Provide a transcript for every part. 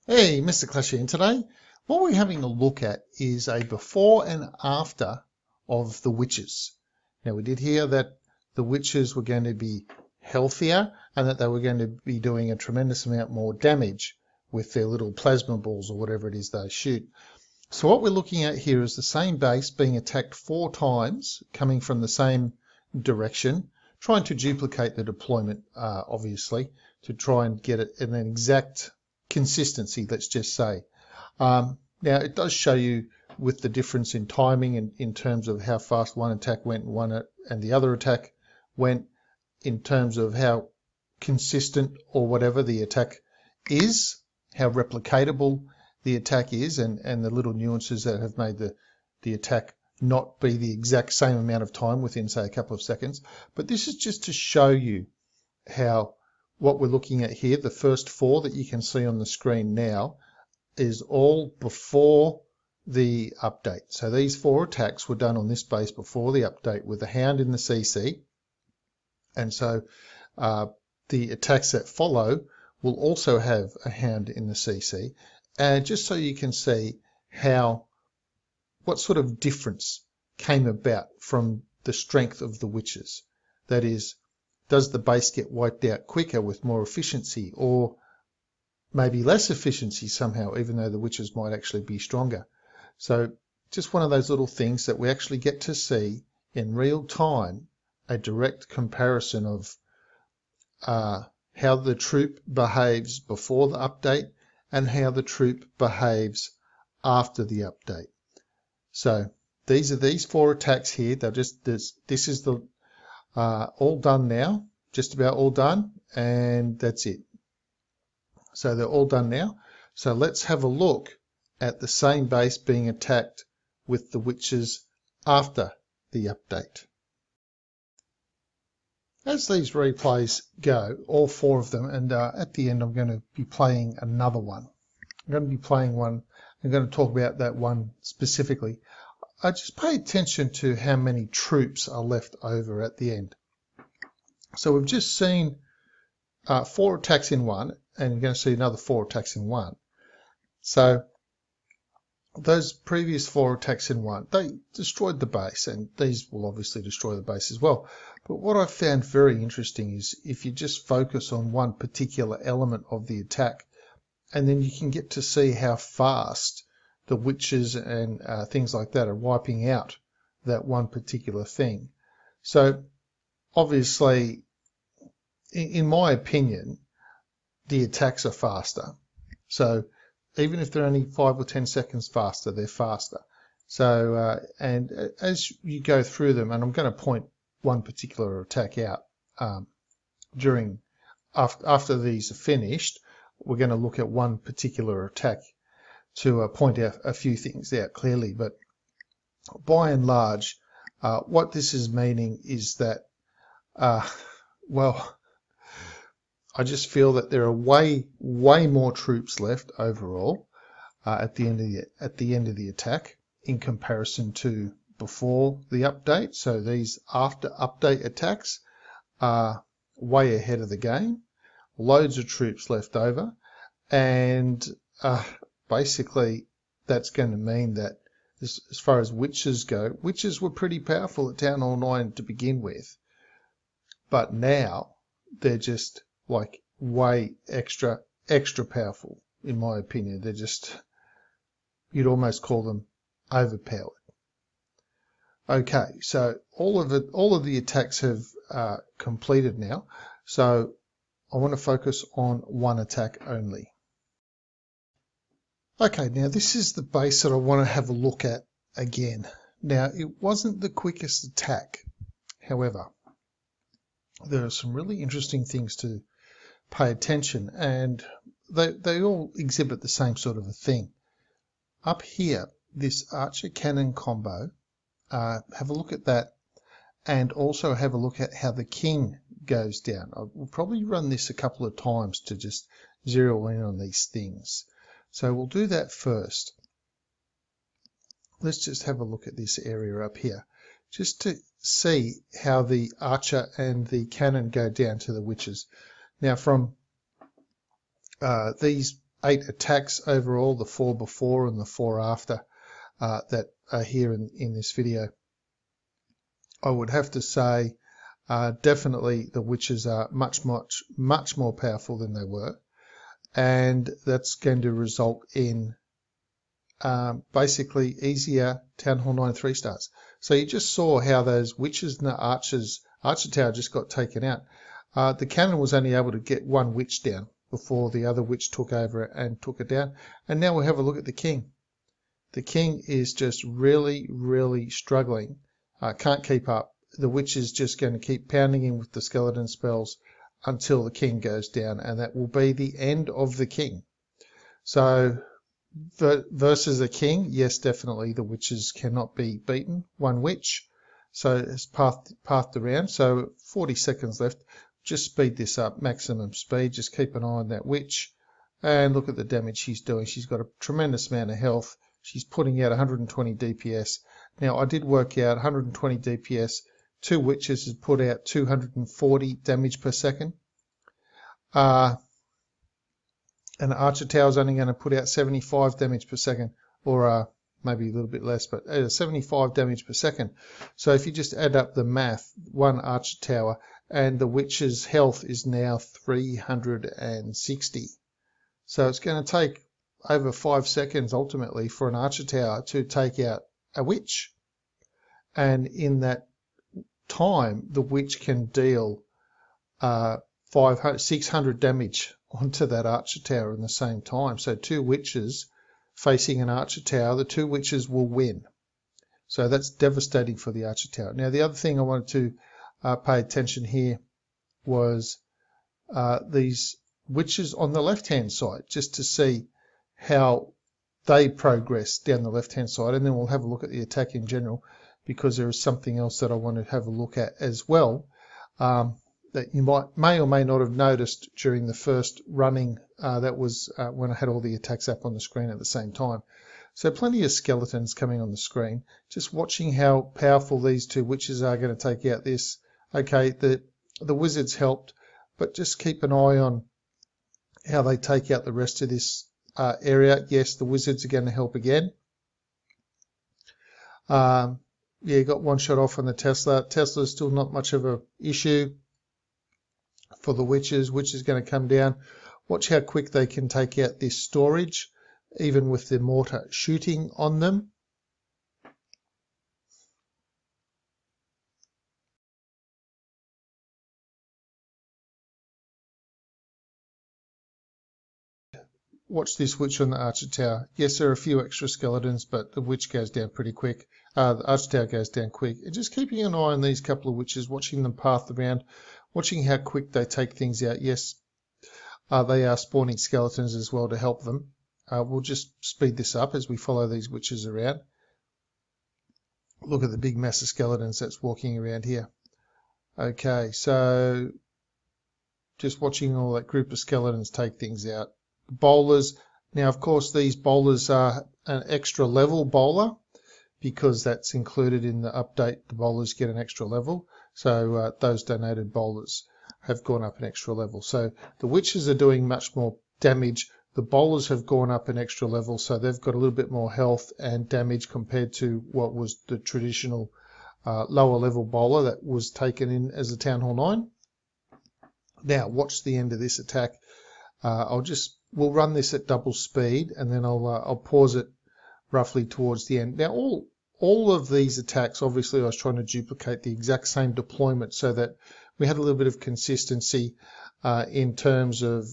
Hey, Mr. Clash here, and today what we're having a look at is a before and after of the witches. Now we did hear that the witches were going to be healthier and that they were going to be doing a tremendous amount more damage with their little plasma balls or whatever it is they shoot. So what we're looking at here is the same base being attacked 4 times, coming from the same direction, trying to duplicate the deployment, obviously, to try and get it in an exact consistency, let's just say. Now it does show you with the difference in timing and in terms of how fast one attack went and the other attack went, in terms of how consistent or whatever the attack is, how replicatable the attack is, and the little nuances that have made the attack not be the exact same amount of time within, say, a couple of seconds. But this is just to show you how what we're looking at here, the first 4 that you can see on the screen now, is all before the update. So these 4 attacks were done on this base before the update with a hound in the CC. And so the attacks that follow will also have a hound in the CC. And just so you can see what sort of difference came about from the strength of the witches. That is, does the base get wiped out quicker with more efficiency, or maybe less efficiency somehow, even though the witches might actually be stronger? So just one of those little things that we actually get to see in real time, a direct comparison of how the troop behaves before the update and how the troop behaves after the update. So these are these 4 attacks here. They're just this is the all done now, just about all done, and that's it. So they're all done now. So let's have a look at the same base being attacked with the witches after the update. As these replays go, all 4 of them, and at the end I'm going to be playing another one. I'm going to be playing one. I'm going to talk about that one specifically. I just pay attention to how many troops are left over at the end. So we've just seen 4 attacks in one, and you're going to see another 4 attacks in one. So those previous 4 attacks in one, they destroyed the base, and these will obviously destroy the base as well. But what I found very interesting is if you just focus on one particular element of the attack, and then you can get to see how fast the witches and things like that are wiping out that one particular thing. So obviously, in my opinion, the attacks are faster. So even if they're only 5 or 10 seconds faster, they're faster. So and as you go through them, and I'm going to point one particular attack out after these are finished, we're going to look at one particular attack to point out a few things out clearly. But by and large, what this is meaning is that, well, I just feel that there are way more troops left overall at the end of the attack in comparison to before the update. So these after update attacks are way ahead of the game. Loads of troops left over, and basically that's going to mean that as far as witches go, witches were pretty powerful at Town Hall 9 to begin with, but now they're just like way extra powerful, in my opinion. They're just, you'd almost call them overpowered. Okay, so all of the attacks have completed now, so I want to focus on one attack only. Okay, now this is the base that I want to have a look at again. Now, it wasn't the quickest attack. However, there are some really interesting things to pay attention, and they all exhibit the same sort of a thing. Up here, this archer cannon combo, have a look at that, and also have a look at how the king goes down. I will probably run this a couple of times to just zero in on these things. So we'll do that first. Let's just have a look at this area up here, just to see how the archer and the cannon go down to the witches. Now from these 8 attacks overall, the 4 before and the 4 after that are here in this video. I would have to say definitely the witches are much more powerful than they were, and that's going to result in basically easier Town Hall 9 3-stars. So you just saw how those witches and the Archer Tower just got taken out. The cannon was only able to get one witch down before the other witch took over and took it down. And now we'll have a look at the king. The king is just really struggling. Can't keep up. The witch is just going to keep pounding him with the skeleton spells until the king goes down, and that will be the end of the king. So versus a king, yes, definitely the witches cannot be beaten. One witch, so it's pathed around. So 40 seconds left. Just speed this up, maximum speed. Just keep an eye on that witch, and look at the damage she's doing. She's got a tremendous amount of health. She's putting out 120 DPS. Now I did work out 120 DPS. 2 witches has put out 240 damage per second. An Archer Tower is only going to put out 75 damage per second, or maybe a little bit less, but 75 damage per second. So if you just add up the math, 1 Archer Tower, and the witch's health is now 360. So it's going to take over 5 seconds ultimately for an Archer Tower to take out a witch. And in that time, the witch can deal 600 damage onto that Archer Tower in the same time. So 2 witches facing an Archer Tower, the 2 witches will win. So that's devastating for the Archer Tower. Now the other thing I wanted to pay attention here was these witches on the left hand side, just to see how they progress down the left hand side, and then we'll have a look at the attack in general, because there is something else that I want to have a look at as well that you may or may not have noticed during the first running. That was when I had all the attacks up on the screen at the same time. So plenty of skeletons coming on the screen. Just watching how powerful these 2 witches are going to take out this. Okay, the wizards helped, but just keep an eye on how they take out the rest of this area. Yes, the wizards are going to help again. Yeah, you got 1 shot off on the Tesla. Tesla's still not much of an issue for the witches. Witch is going to come down. Watch how quick they can take out this storage, even with the mortar shooting on them. Watch this witch on the Archer Tower. Yes, there are a few extra skeletons, but the witch goes down pretty quick. The Archer Tower goes down quick. And just keeping an eye on these couple of witches, watching them path around, watching how quick they take things out. Yes, they are spawning skeletons as well to help them. We'll just speed this up as we follow these witches around. Look at the big mass of skeletons that's walking around here. Okay, so just watching all that group of skeletons take things out. Bowlers. Now, of course, these bowlers are an extra level bowler because that's included in the update. The bowlers get an extra level. So those donated bowlers have gone up an extra level. So the witches are doing much more damage. The bowlers have gone up an extra level, so they've got a little bit more health and damage compared to what was the traditional lower level bowler that was taken in as a Town Hall 9. Now, watch the end of this attack. We'll run this at double speed, and then I'll pause it roughly towards the end. Now, all of these attacks, obviously, I was trying to duplicate the exact same deployment so that we had a little bit of consistency in terms of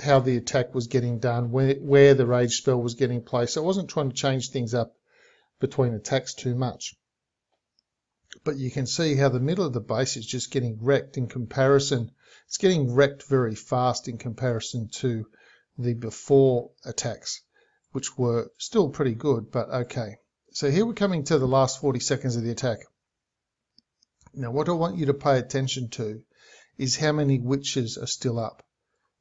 how the attack was getting done, where the rage spell was getting placed. So I wasn't trying to change things up between attacks too much. But you can see how the middle of the base is just getting wrecked in comparison. It's getting wrecked very fast in comparison to the before attacks, which were still pretty good, but okay. So here we're coming to the last 40 seconds of the attack. Now what I want you to pay attention to is how many witches are still up.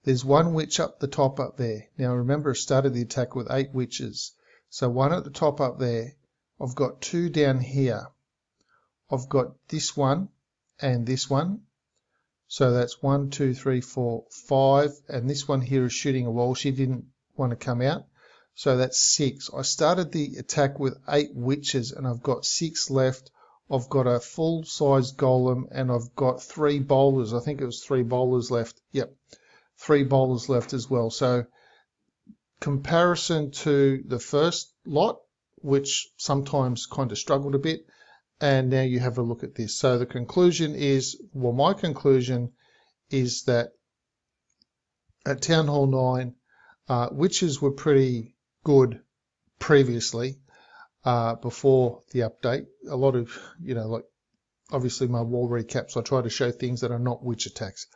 There's 1 witch up the top up there. Now remember I started the attack with 8 witches. So 1 at the top up there. I've got 2 down here. I've got this one and this one. So that's 1, 2, 3, 4, 5, and this one here is shooting a wall. She didn't want to come out. So that's 6. I started the attack with 8 witches and I've got 6 left. I've got a full-size golem and I've got 3 boulders. I think it was 3 boulders left. Yep, 3 boulders left as well. So comparison to the first lot, which sometimes kind of struggled a bit, and now you have a look at this. So the conclusion is, well, my conclusion is that at Town Hall 9, witches were pretty good previously, before the update. A lot of, like obviously my wall recaps, I try to show things that are not witch attacks.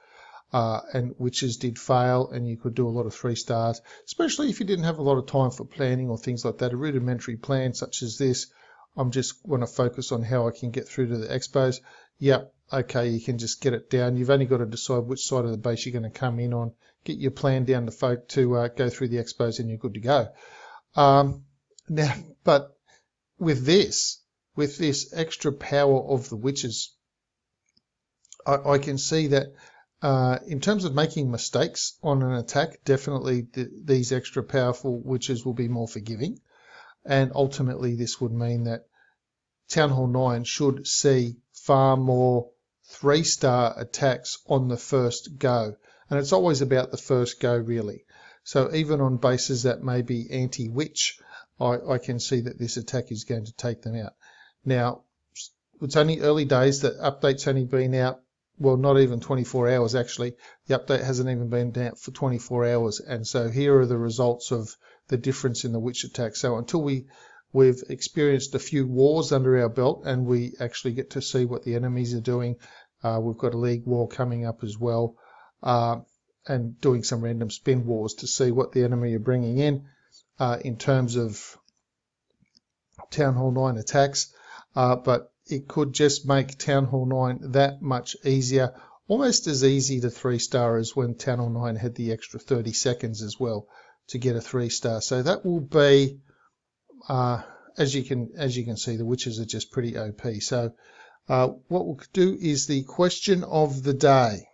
And witches did fail, and you could do a lot of 3 stars, especially if you didn't have a lot of time for planning or things like that. A rudimentary plan such as this, I'm just want to focus on how I can get through to the expos. Yep, okay, you can just get it down. You've only got to decide which side of the base you're going to come in on, get your plan down to go through the expos, and you're good to go. Now, but with this extra power of the witches, I can see that in terms of making mistakes on an attack, definitely these extra powerful witches will be more forgiving. And ultimately this would mean that Town Hall 9 should see far more 3-star attacks on the first go. And it's always about the first go, really. So even on bases that may be anti-witch, I can see that this attack is going to take them out. Now, it's only early days. The update's only been out, well, not even 24 hours actually. The update hasn't even been out for 24 hours. And so here are the results of the difference in the witch attack. So until we've experienced a few wars under our belt and we actually get to see what the enemies are doing, we've got a league war coming up as well, and doing some random spin wars to see what the enemy are bringing in terms of Town Hall 9 attacks. But it could just make Town Hall 9 that much easier, almost as easy to 3-star as when Town Hall 9 had the extra 30 seconds as well to get a 3-star. So that will be, as you can see, the witches are just pretty OP. So what we'll do is the question of the day.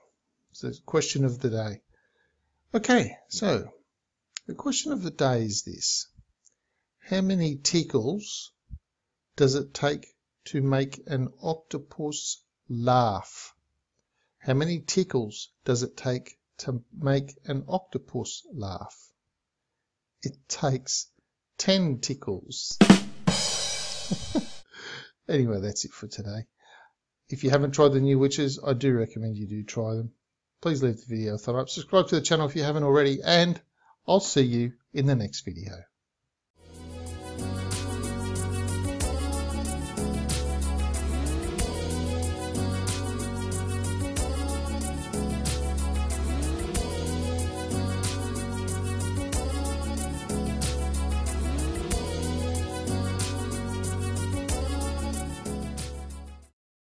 So the question of the day. Okay, so the question of the day is this: how many tickles does it take to make an octopus laugh? How many tickles does it take to make an octopus laugh? It takes 10 tickles. Anyway, that's it for today. If you haven't tried the new witches, I do recommend you do try them. Please leave the video a thumb up, subscribe to the channel if you haven't already, and I'll see you in the next video.